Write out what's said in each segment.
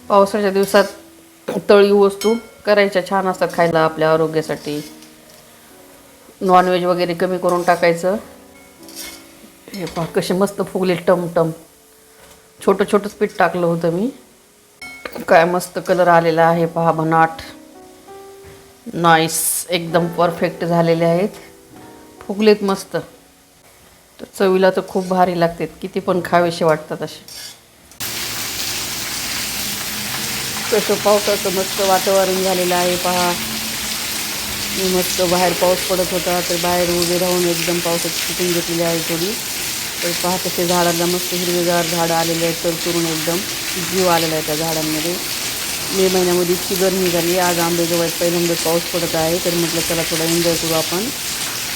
पावसाच्या दिवसात तळीव वस्तू करायच्या छान असतात खायला आपल्या आरोग्यासाठी. नॉनव्हेज वगैरे कमी करून टाकायचं. हे पहा कसे मस्त फुगले टमटम. छोटं छोटंच पीठ टाकलं होतं मी. काय मस्त कलर आलेला आहे पहा बनाट. नाईस एकदम परफेक्ट झालेले आहेत. फुगलेत मस्त. तर चवीला तर खूप भारी लागतात. किती पण खावेसे वाटतात असे. कसं पावसाचं मस्त वातावरण झालेलं आहे पहा. मी मस्त बाहेर पाऊस पडत होता तर बाहेर उभे राहून एकदम पावसाची शूटिंग घेतलेली आहे थोडी. तर पहा तसे झाडाला मस्त हिरवेगार झाडं आलेले आहेत. तर चुरून एकदम जीव आलेला आहे त्या झाडांमध्ये. मे महिन्यामध्ये इतकी गरमी झाली. आज आंबेजोगाईत पहिल्यांदाच पाऊस पडत आहे. तर म्हटलं चला थोडा एन्जॉय करू आपण.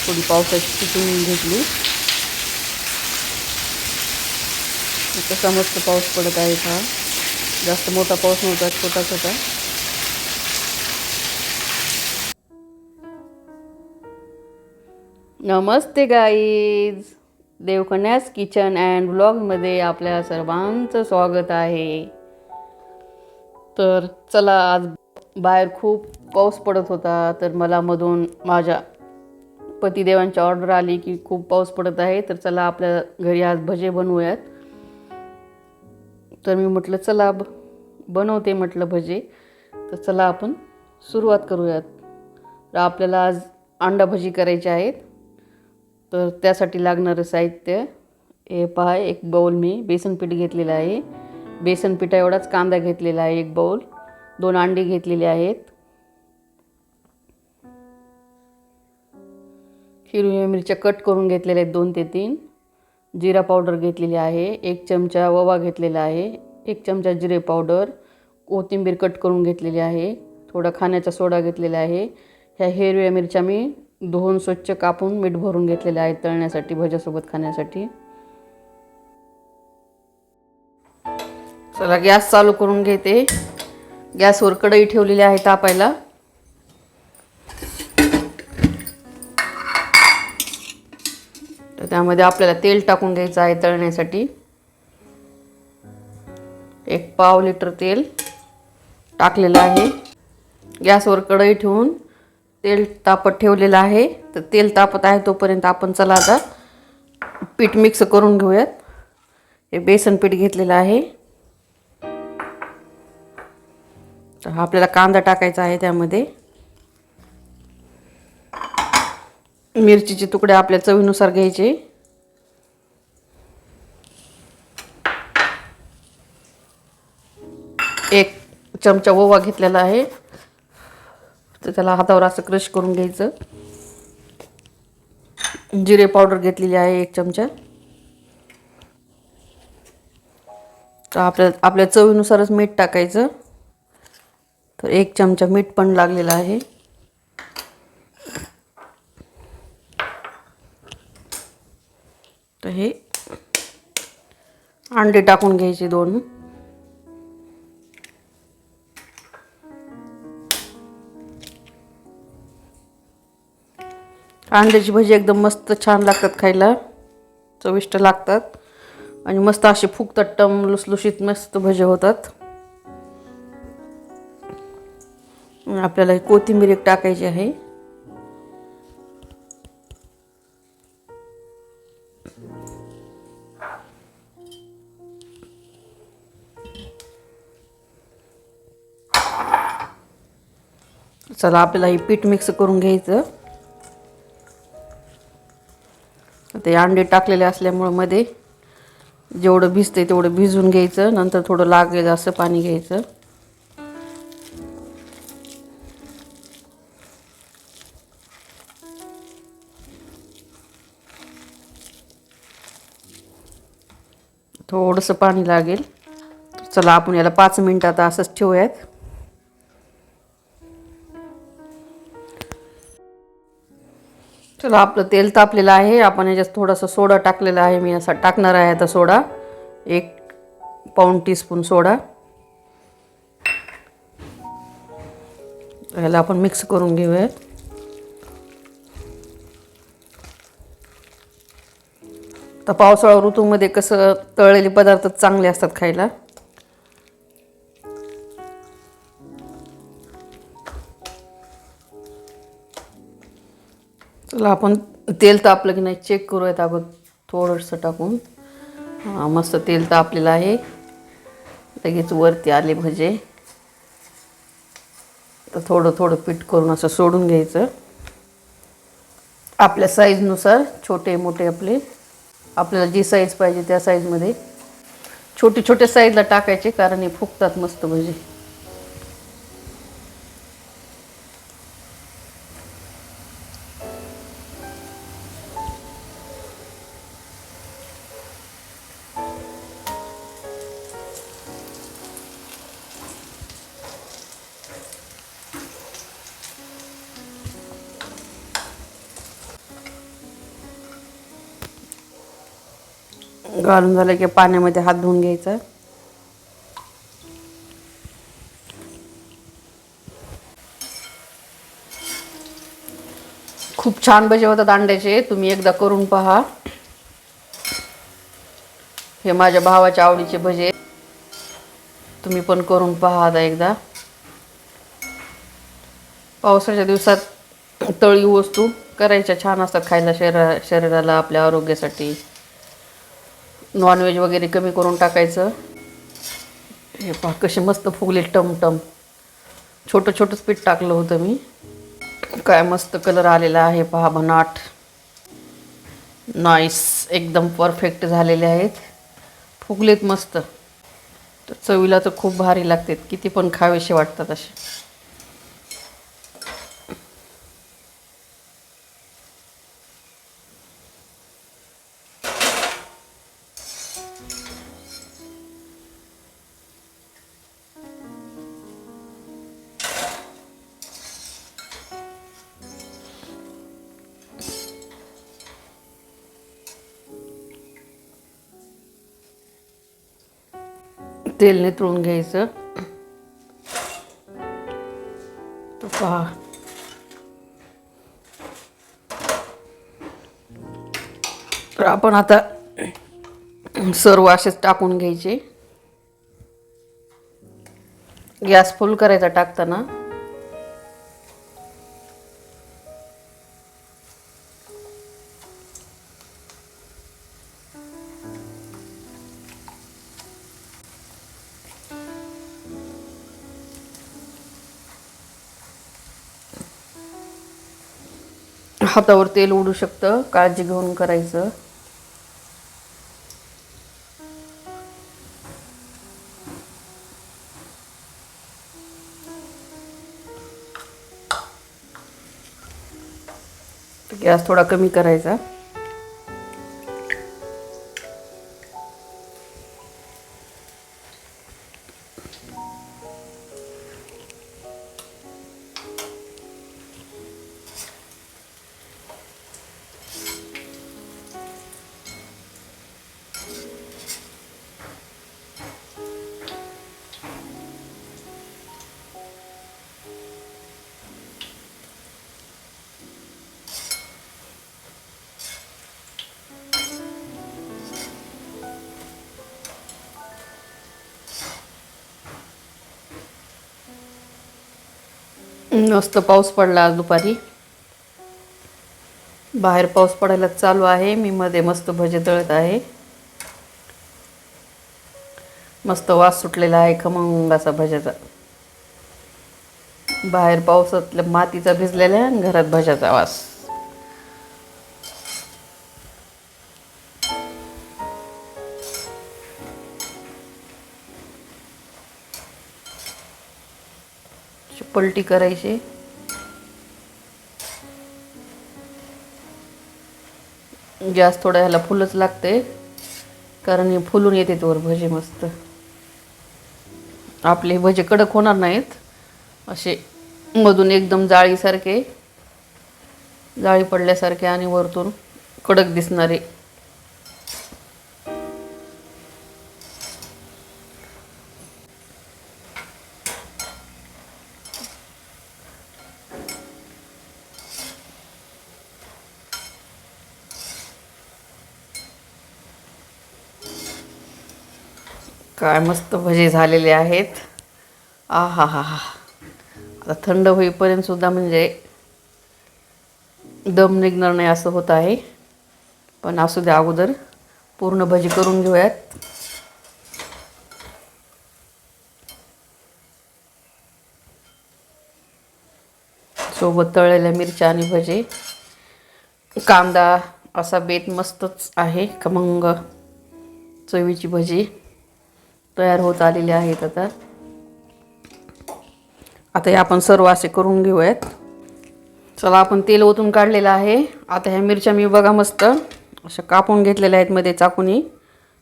थोडी पावसाची शूटिंग घेतली. कसा मस्त पाऊस पडत आहे पहा. जास्त मोठा पाऊस नव्हता, छोटा छोटा. नमस्ते गाईज. देवकन्यास किचन अँड ब्लॉगमध्ये आपल्या सर्वांचं स्वागत आहे. तर चला आज बाहेर खूप पाऊस पडत होता. तर मला मधून माझ्या पतिदेवांची ऑर्डर आली की खूप पाऊस पडत आहे. तर चला आपल्या घरी आज भजे बनवूयात. तर मी म्हटलं चला बनवते म्हटलं भजे. तर चला आपण सुरुवात करूयात. तर आपल्याला आज अंडा भजी करायची आहेत. तर त्यासाठी लागणारं साहित्य हे पहा. एक बाऊल मी बेसन पीठ घेतलेलं आहे. बेसन पिठा एवढाच कांदा घेतलेला आहे 1 बाऊल. 2 अंडी घेतलेली आहेत. हिरव्या मिरच्या कट करून घेतलेल्या आहेत 2 ते 3. जिरा पावडर घेतलेली आहे. 1 चमचा ओवा घेतलेला आहे. 1 चमचा जिरे पावडर. कोथिंबीर कट करून घेतलेली आहे. थोडा खाण्याचा सोडा घेतलेला आहे. ह्या हिरव्या मिरच्या मी धुवून स्वच्छ कापून मीठ भरून घेतलेले आहे तळण्यासाठी, भज्यासोबत खाण्यासाठी. चला गॅस चालू करून घेते. गॅसवर कढई ठेवलेली आहे तापायला. तर त्यामध्ये आपल्याला तेल टाकून घ्यायचं आहे तळण्यासाठी. 1 पाव लिटर तेल टाकलेलं आहे. गॅसवर कढई ठेवून तेल तापत ठेवलेलं आहे. तर तेल तापत आहे तोपर्यंत आपण चला आता पीठ मिक्स करून घेऊयात. हे बेसन पीठ घेतलेलं आहे. तर आपल्याला कांदा टाकायचा आहे त्यामध्ये. मिरचीचे तुकडे आपल्या चवीनुसार घ्यायचे. एक चमचा ओवा घेतलेला आहे. तर त्याला हातावर असं क्रश करून घ्यायचं. जिरे पावडर घेतलेली आहे 1 चमचा. तर आपल्या चवीनुसारच मीठ टाकायचं. तर 1 चमचा मीठ पण लागलेलं आहे. तर हे अंडे टाकून घ्यायचे 2. अंड्याची भजी एकदम मस्त छान लागतात खायला. चविष्ट लागतात आणि मस्त असे फुगतात टम लुसलुशीत मस्त भजे होतात. आपल्याला कोथिंबीर एक टाकायची आहे. चला आपल्याला हे पीठ मिक्स करून घ्यायचं. ते अंडे टाकलेले असल्यामुळे मध्ये जेवढं भिजते तेवढं भिजून घ्यायचं. नंतर थोडं लागेल असं पाणी घ्यायचं. थोडंसं पाणी लागेल. चला आपण याला 5 मिनिटात असंच ठेवूयात. चला आपलं तेल तापलेलं आहे. आपण याच्यात थोडासा सोडा टाकलेला आहे. मी असा टाकणार आहे आता सोडा. 1 पाऊण टीस्पून सोडा. याला आपण मिक्स करून घेऊयात. तर पावसाळा ऋतूमध्ये कसं तळलेले पदार्थ चांगले असतात खायला. चला आपण तेल तापलं की नाही चेक करूयात अगोदर थोडंसं टाकून. मस्त तेल तापलेलं आहे. लगेच वरती आले भजे. तर थोडं थोडं पीठ करून असं सोडून घ्यायचं. आपल्या साईजनुसार छोटे मोठे आपल्याला जी साईज पाहिजे त्या साईजमध्ये छोटे छोटे साईजला टाकायचे, कारण हे फुगतात मस्त भजे. घालून झालं की पाण्यामध्ये हात धुवून घ्यायचा. खूप छान भजे होतात अंड्याचे. तुम्ही एकदा करून पहा. हे माझ्या भावाच्या आवडीचे भजे. तुम्ही पण करून पहा आता एकदा. पावसाच्या दिवसात तळीव वस्तू करायच्या छान असतात खायला. शरीराला आपल्या आरोग्यासाठी. नॉनव्हेज वगैरे कमी करून टाकायचं. हे पहा कसे मस्त फुगले टमटम. छोटं छोटंच पीठ टाकलं होतं मी. काय मस्त कलर आलेला आहे पहा बनाट. नाईस, एकदम परफेक्ट झालेले आहेत. फुगलेत मस्त. तर चवीला तर खूप भारी लागतात. किती पण खावेसे वाटतात असे. तेल नितळून घ्यायचं. तर पहा तर आपण आता सर्व असेच टाकून घ्यायचे. गॅस फुल करायचा टाकताना. हातावर तेल उडू शकतं, काळजी घेऊन करायचं. गॅस थोडा कमी करायचा. मस्त पाऊस पडला आज दुपारी. बाहेर पाऊस पडायला चालू आहे. मी मध्ये मस्त भजे तळत आहे. मस्त वास सुटलेला आहे खमंग असा भज्याचा. बाहेर पावसातल्या मातीचा भिजलेला आणि घरात भज्याचा वास. पलटी करायची. गॅस थोडा ह्याला फुलच लागते, कारण हे फुलून येते वर भजे मस्त. आपले भजे कडक होणार नाहीत. असे मधून एकदम जाळी पडल्यासारखे आणि वरतून कडक दिसणारे. काय मस्त भजे झालेले आहेत. हा हा हा हा. आता थंड होईपर्यंत सुद्धा म्हणजे दम निघणार नाही असं होत आहे. पण असू द्या, अगोदर पूर्ण भजी करून घेऊयात. सोबत तळलेल्या मिरच्या आणि भजी, कांदा असा बेत मस्तच आहे. खमंग चवीची भजी तयार होत आलेली आहेत. आता हे आपण सर्व असे करून घेऊयात. चला, आपण तेल ओतून काढलेलं आहे. आता ह्या मिरच्या मी बघा मस्त अशा कापून घेतलेल्या आहेत मध्ये चाकूनी,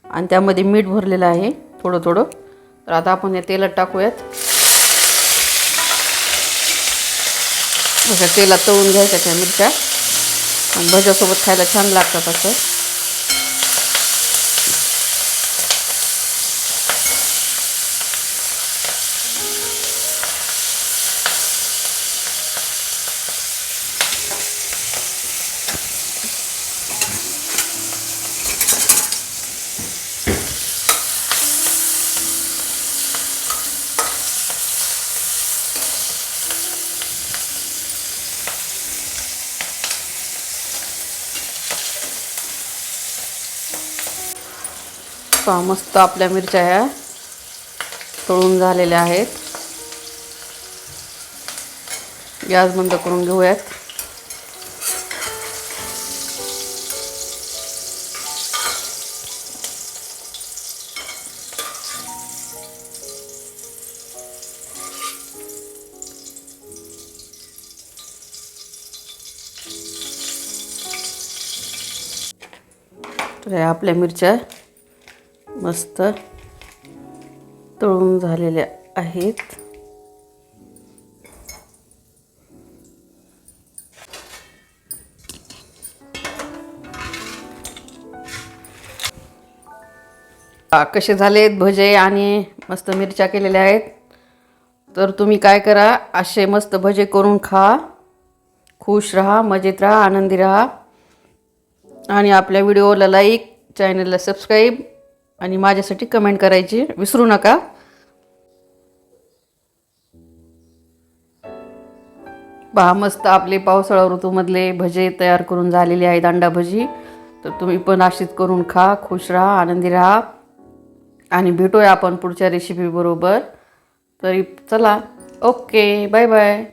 आणि त्यामध्ये मीठ भरलेलं आहे थोडं थोडं. तर आता आपण या तेलात टाकूयात. अशा तेलात तळून घ्यायच्या त्या मिरच्या, आणि भज्यासोबत खायला छान लागतात असं. मस्त आपल्या मिरच्या ह्या तळून झालेल्या आहेत. गॅस बंद करून घेऊयात. तर आपल्या मिरच्या मस्त तळून झालेल्या आहेत. कसे झालेत भजे आणि मस्त मिरच्या केलेल्या आहेत. तर तुम्ही काय करा, असे मस्त भजे करून खा, खुश राहा, मजेत राहा, आनंदी राहा. आणि आपल्या व्हिडिओला लाईक, चॅनलला सबस्क्राईब आणि माझ्यासाठी कमेंट करायची विसरू नका. पहा, मस्त आपले पावसाळा ऋतूमधले भजे तयार करून झालेले आहेत, अंडा भजी. तर तुम्ही पण अशीच करून खा, खुश राहा, आनंदी राहा. आणि भेटूया आपण पुढच्या रेसिपी बरोबर. तरी चला, ओके, बाय बाय.